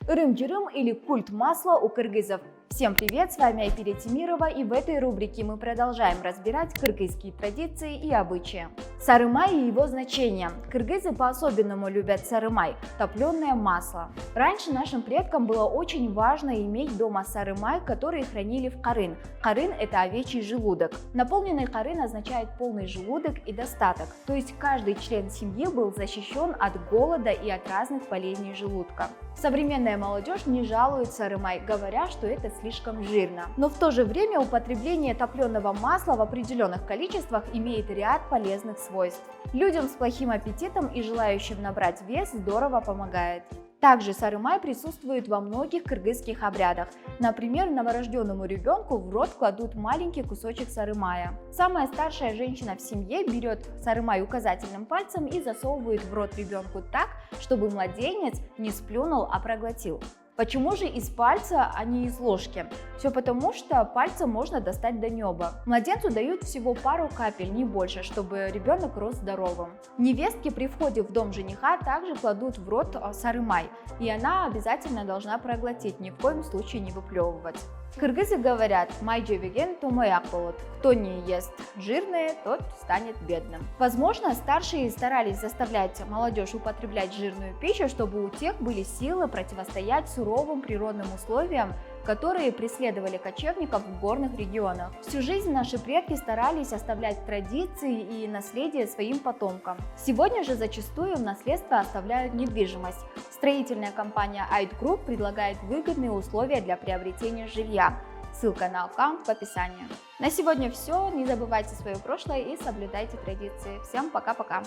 Ырым-дюрым или культ масла у кыргызов. Всем привет, с вами Айпиля Тимирова, и в этой рубрике мы продолжаем разбирать кыргызские традиции и обычаи. Сарымай и его значение. Кыргызы по-особенному любят сарымай – топленое масло. Раньше нашим предкам было очень важно иметь дома сарымай, которые хранили в карын. Карын – это овечий желудок. Наполненный карын означает полный желудок и достаток, то есть каждый член семьи был защищен от голода и от разных болезней желудка. Современная молодежь не жалует сарымай, говоря, что это слишком жирно. Но в то же время употребление топленого масла в определенных количествах имеет ряд полезных свойств. Людям с плохим аппетитом и желающим набрать вес здорово помогает. Также сарымай присутствует во многих кыргызских обрядах. Например, новорожденному ребенку в рот кладут маленький кусочек сарымая. Самая старшая женщина в семье берет сарымай указательным пальцем и засовывает в рот ребенку так, чтобы младенец не сплюнул, а проглотил. Почему же из пальца, а не из ложки? Все потому, что пальцем можно достать до неба. Младенцу дают всего пару капель, не больше, чтобы ребенок рос здоровым. Невестке при входе в дом жениха также кладут в рот сарымай, и она обязательно должна проглотить, ни в коем случае не выплевывать. Кыргызы говорят: «Май жевеген, то маяк болот». Кто не ест жирное, тот станет бедным. Возможно, старшие старались заставлять молодежь употреблять жирную пищу, чтобы у тех были силы противостоять суровым природным условиям, которые преследовали кочевников в горных регионах. Всю жизнь наши предки старались оставлять традиции и наследие своим потомкам. Сегодня же зачастую в наследство оставляют недвижимость. Строительная компания Айт Group предлагает выгодные условия для приобретения жилья. Ссылка на аккаунт в описании. На сегодня все. Не забывайте свое прошлое и соблюдайте традиции. Всем пока-пока!